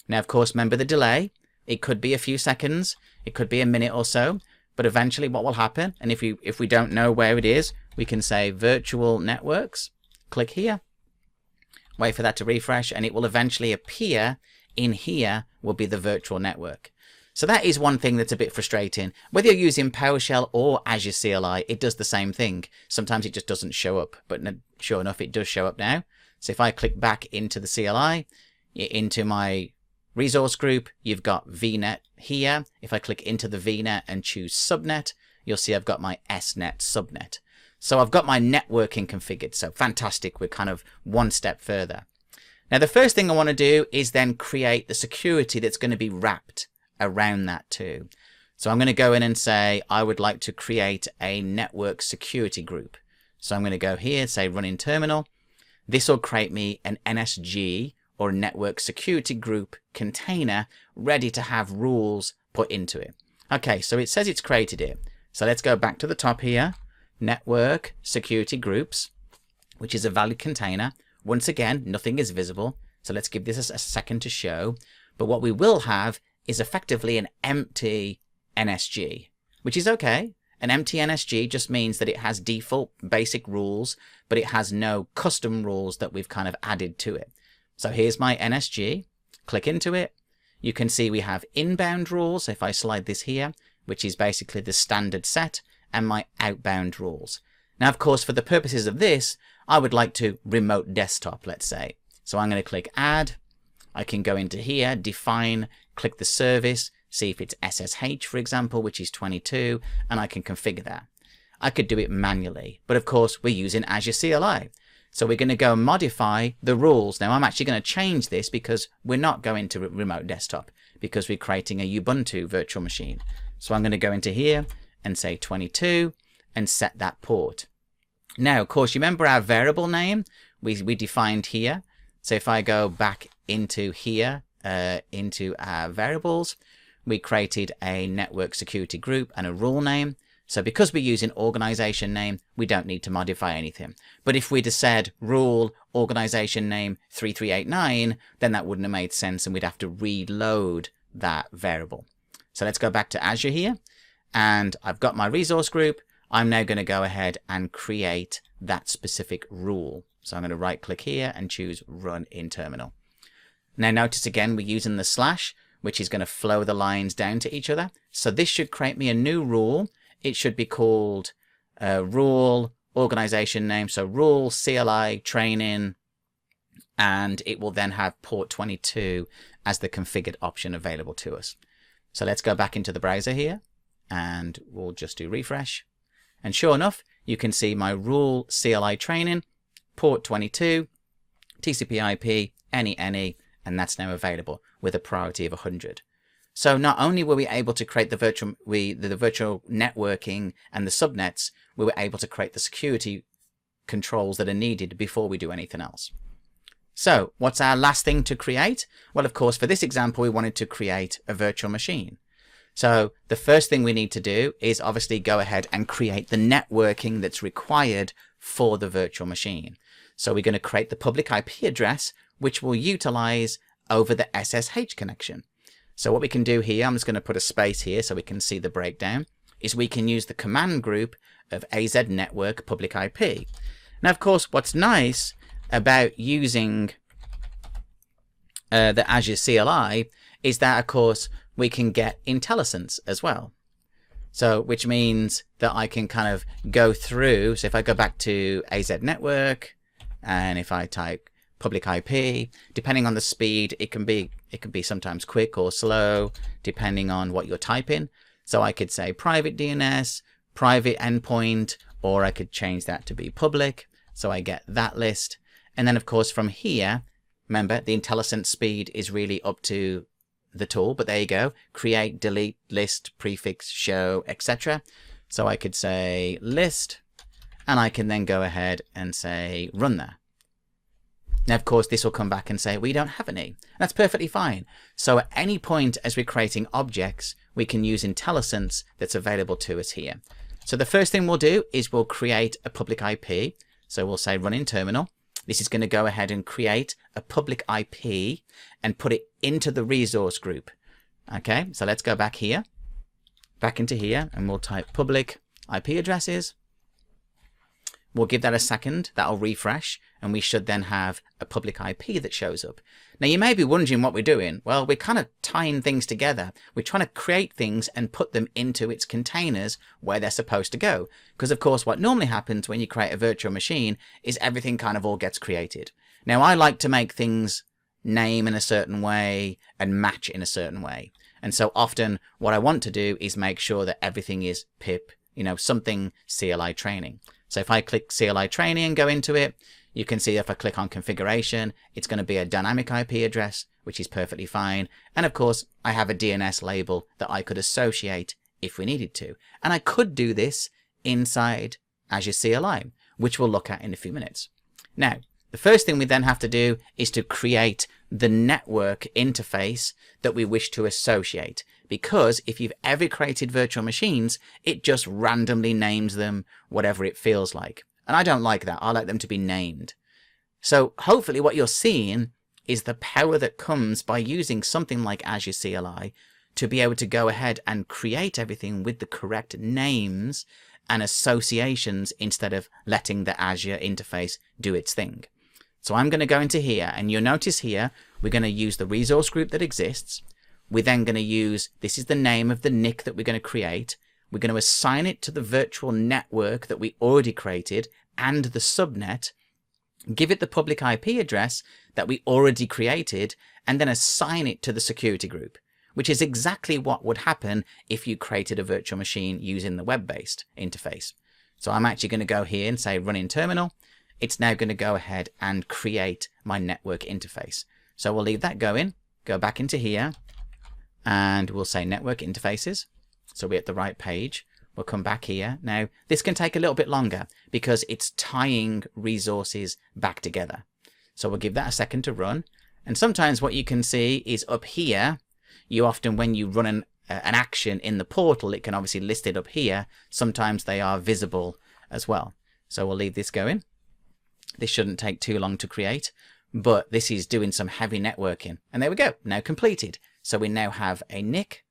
Now, of course, remember the delay. It could be a few seconds. It could be a minute or so. But eventually what will happen, and if we don't know where it is, we can say virtual networks. Click here. Wait for that to refresh, and it will eventually appear in here will be the virtual network. So that is one thing that's a bit frustrating. Whether you're using PowerShell or Azure CLI, it does the same thing. Sometimes it just doesn't show up, but sure enough, it does show up now. So if I click back into the CLI, into my resource group, you've got VNet here. If I click into the VNet and choose subnet, you'll see I've got my SNet subnet. So I've got my networking configured. So fantastic. We're kind of one step further. Now, the first thing I want to do is then create the security that's going to be wrapped around that too. So I'm going to go in and say I would like to create a network security group. So I'm going to go here, say run in terminal. This will create me an NSG or network security group container ready to have rules put into it. Okay, so it says it's created it. So let's go back to the top here, network security groups, which is a valid container. Once again, nothing is visible. So let's give this a second to show. But what we will have is effectively an empty NSG, which is okay. An empty NSG just means that it has default basic rules, but it has no custom rules that we've kind of added to it. So here's my NSG. Click into it. You can see we have inbound rules. If I slide this here, which is basically the standard set, and my outbound rules. Now, of course, for the purposes of this, I would like to remote desktop, let's say. So I'm going to click add. I can go into here, define, click the service, see if it's SSH, for example, which is 22, and I can configure that. I could do it manually, but of course, we're using Azure CLI. So we're going to go modify the rules. Now, I'm actually going to change this because we're not going to remote desktop because we're creating a Ubuntu virtual machine. So I'm going to go into here and say 22 and set that port. Now, of course, you remember our variable name we defined here. So if I go back into here, into our variables, we created a network security group and a rule name. So because we're using organization name, we don't need to modify anything. But if we'd have said rule organization name 3389, then that wouldn't have made sense and we'd have to reload that variable. So let's go back to Azure here, and I've got my resource group. I'm now going to go ahead and create that specific rule. So I'm going to right click here and choose run in terminal. Now notice again, we're using the slash, which is going to flow the lines down to each other. So this should create me a new rule. It should be called rule organization name. So rule CLI training, and it will then have port 22 as the configured option available to us. So let's go back into the browser here and we'll just do refresh. And sure enough, you can see my rule CLI training, port 22, TCP IP, any, and that's now available with a priority of 100. So not only were we able to create the virtual networking and the subnets, we were able to create the security controls that are needed before we do anything else. So what's our last thing to create? Well, of course, for this example, we wanted to create a virtual machine. So the first thing we need to do is obviously go ahead and create the networking that's required for the virtual machine. So we're going to create the public IP address, which we'll utilize over the SSH connection. So what we can do here, I'm just going to put a space here so we can see the breakdown, is we can use the command group of AZ network public IP. Now, of course, what's nice about using the Azure CLI is that, of course, we can get IntelliSense as well. So, which means that I can kind of go through. So if I go back to AZ network and if I type public IP, depending on the speed, it can be sometimes quick or slow, depending on what you're typing. So I could say private DNS, private endpoint, or I could change that to be public. So I get that list. And then of course from here, remember the IntelliSense speed is really up to the tool, but there you go. Create, delete, list, prefix, show, etc. So I could say list, and I can then go ahead and say run there. Now, of course, this will come back and say, we don't have any. That's perfectly fine. So at any point as we're creating objects, we can use IntelliSense that's available to us here. So the first thing we'll do is we'll create a public IP. So we'll say run in terminal. This is going to go ahead and create a public IP and put it into the resource group. Okay, so let's go back here, back into here, and we'll type public IP addresses. We'll give that a second, that'll refresh, and we should then have a public IP that shows up. Now you may be wondering what we're doing. Well, we're kind of tying things together. We're trying to create things and put them into its containers where they're supposed to go. Because of course what normally happens when you create a virtual machine is everything kind of all gets created. Now I like to make things name in a certain way and match in a certain way. And so often what I want to do is make sure that everything is pip, something CLI training. So if I click CLI training and go into it, you can see if I click on configuration, it's going to be a dynamic IP address, which is perfectly fine. And of course, I have a DNS label that I could associate if we needed to. And I could do this inside Azure CLI, which we'll look at in a few minutes. Now, the first thing we then have to do is to create the network interface that we wish to associate. Because if you've ever created virtual machines, it just randomly names them whatever it feels like. And I don't like that. I like them to be named. So hopefully what you're seeing is the power that comes by using something like Azure CLI to be able to go ahead and create everything with the correct names and associations instead of letting the Azure interface do its thing. So I'm going to go into here, and you'll notice here we're going to use the resource group that exists. We're then going to use, this is the name of the NIC that we're going to create. We're going to assign it to the virtual network that we already created and the subnet, give it the public IP address that we already created, and then assign it to the security group, which is exactly what would happen if you created a virtual machine using the web-based interface. So I'm actually going to go here and say run in terminal. It's now going to go ahead and create my network interface. So we'll leave that going, go back into here, and we'll say network interfaces. So we're at the right page. We'll come back here. Now, this can take a little bit longer because it's tying resources back together. So we'll give that a second to run. And sometimes what you can see is up here, you often, when you run an action in the portal, it can obviously list it up here. Sometimes they are visible as well. So we'll leave this going. This shouldn't take too long to create, but this is doing some heavy networking. And there we go, now completed. So we now have a NIC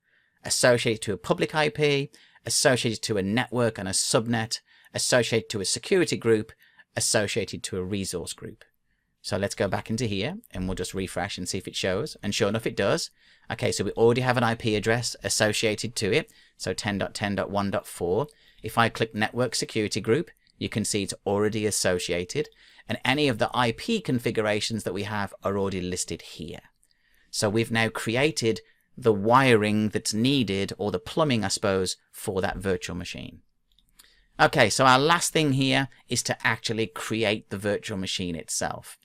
associated to a public IP, associated to a network and a subnet, associated to a security group, associated to a resource group. So let's go back into here and we'll just refresh and see if it shows. And sure enough, it does. Okay, so we already have an IP address associated to it. So 10.10.1.4. If I click network security group, you can see it's already associated. And any of the IP configurations that we have are already listed here. So we've now created the wiring that's needed, or the plumbing, I suppose, for that virtual machine. Okay, so our last thing here is to actually create the virtual machine itself.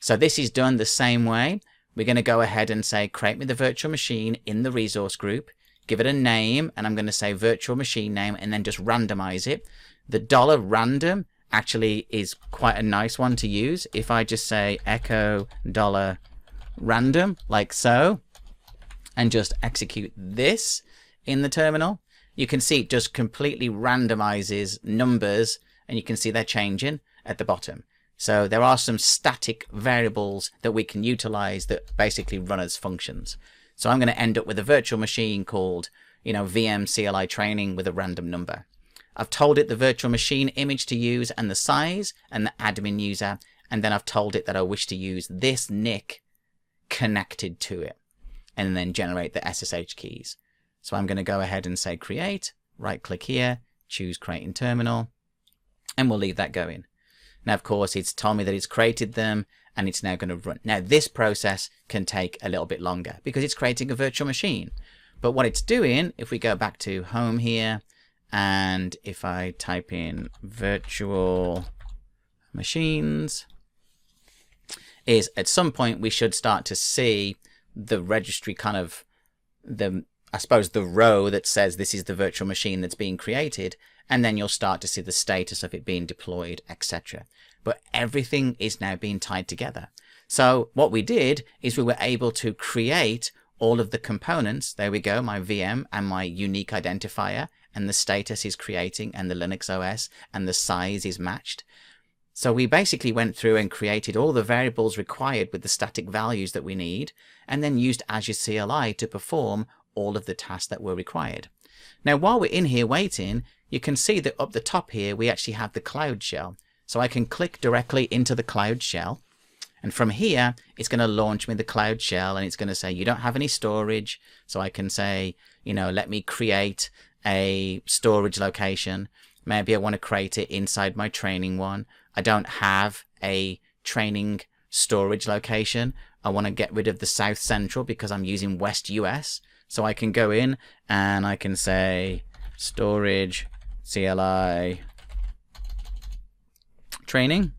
So this is done the same way. We're going to go ahead and say, create me the virtual machine in the resource group, give it a name, and I'm going to say virtual machine name, and then just randomize it. The $random actually is quite a nice one to use. If I just say echo $random, like so, and just execute this in the terminal, you can see it just completely randomizes numbers, and you can see they're changing at the bottom. So there are some static variables that we can utilize that basically run as functions. So I'm going to end up with a virtual machine called, VM CLI training with a random number. I've told it the virtual machine image to use and the size and the admin user, and then I've told it that I wish to use this NIC connected to it, and then generate the SSH keys. So I'm going to go ahead and say create, right click here, choose create in terminal, and we'll leave that going. Now, of course, it's told me that it's created them and it's now going to run. Now, this process can take a little bit longer because it's creating a virtual machine. But what it's doing, if we go back to home here, and if I type in virtual machines, is at some point we should start to see the registry kind of, I suppose the row that says this is the virtual machine that's being created, and then you'll start to see the status of it being deployed, etc. But everything is now being tied together. So what we did is we were able to create all of the components. There we go, my VM and my unique identifier, and the status is creating, and the Linux OS, and the size is matched. So we basically went through and created all the variables required with the static values that we need, and then used Azure CLI to perform all of the tasks that were required. Now, while we're in here waiting, you can see that up the top here, we actually have the Cloud Shell. So I can click directly into the Cloud Shell. And from here, it's going to launch me the Cloud Shell, and it's going to say, you don't have any storage. So I can say, let me create a storage location. Maybe I want to create it inside my training one. I don't have a training storage location. I want to get rid of the South Central because I'm using West US. So I can go in and I can say storage CLI training.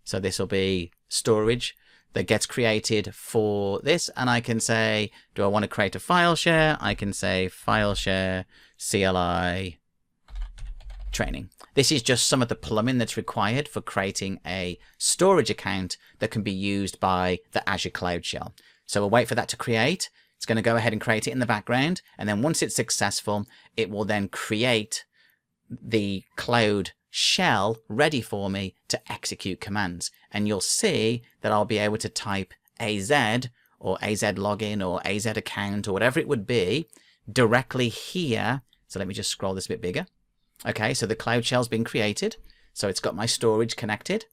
So this will be storage that gets created for this. And I can say, do I want to create a file share? I can say file share CLI training. This is just some of the plumbing that's required for creating a storage account that can be used by the Azure Cloud Shell. So we'll wait for that to create. It's going to go ahead and create it in the background. And then once it's successful, it will then create the Cloud Shell ready for me to execute commands. And you'll see that I'll be able to type AZ or AZ login or AZ account or whatever it would be directly here. So let me just scroll this a bit bigger. Okay, so the Cloud Shell's been created. So it's got my storage connected.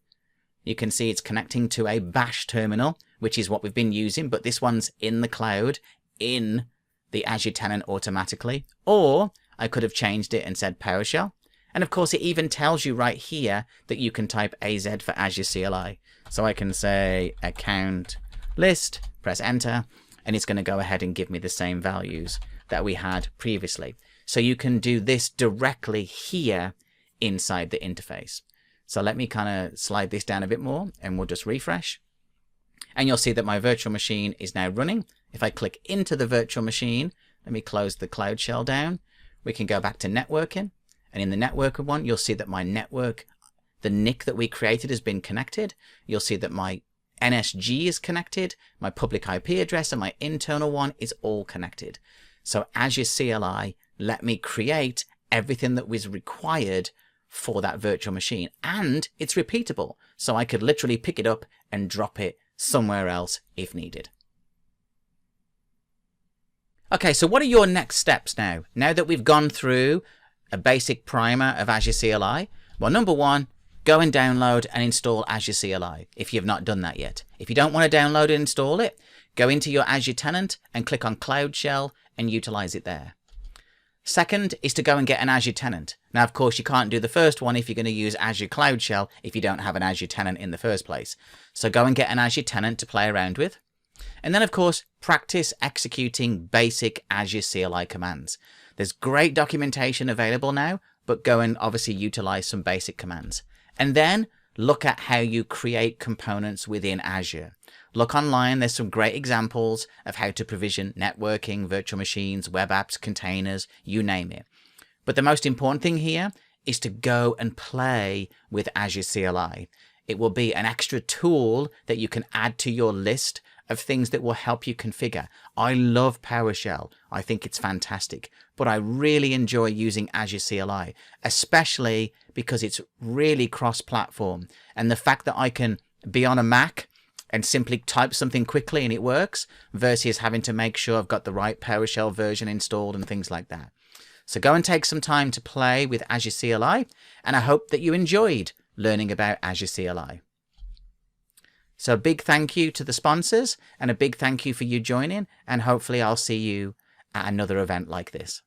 You can see it's connecting to a bash terminal, which is what we've been using, but this one's in the cloud, in the Azure Tenant automatically. Or I could have changed it and said PowerShell. And of course, it even tells you right here that you can type AZ for Azure CLI. So I can say account list, press enter, and it's going to go ahead and give me the same values that we had previously. So you can do this directly here inside the interface. So let me kind of slide this down a bit more and we'll just refresh. And you'll see that my virtual machine is now running. If I click into the virtual machine, let me close the Cloud Shell down. We can go back to networking. And in the networker one, you'll see that my network, the NIC that we created has been connected. You'll see that my NSG is connected. My public IP address and my internal one is all connected. So Azure CLI let me create everything that was required for that virtual machine, and it's repeatable. So I could literally pick it up and drop it somewhere else if needed. Okay, so what are your next steps now? Now that we've gone through a basic primer of Azure CLI, well, number one, go and download and install Azure CLI if you've not done that yet. If you don't want to download and install it, go into your Azure Tenant and click on Cloud Shell and utilize it there. Second is to go and get an Azure Tenant. Now, of course, you can't do the first one if you're going to use Azure Cloud Shell if you don't have an Azure Tenant in the first place. So go and get an Azure Tenant to play around with. And then, of course, practice executing basic Azure CLI commands. There's great documentation available now, but go and obviously utilize some basic commands. And then look at how you create components within Azure. Look online, there's some great examples of how to provision networking, virtual machines, web apps, containers, you name it. But the most important thing here is to go and play with Azure CLI. It will be an extra tool that you can add to your list of things that will help you configure. I love PowerShell. I think it's fantastic, but I really enjoy using Azure CLI, especially because it's really cross-platform. And the fact that I can be on a Mac and simply type something quickly and it works versus having to make sure I've got the right PowerShell version installed and things like that. So go and take some time to play with Azure CLI, and I hope that you enjoyed learning about Azure CLI. So a big thank you to the sponsors and a big thank you for you joining, and hopefully I'll see you at another event like this.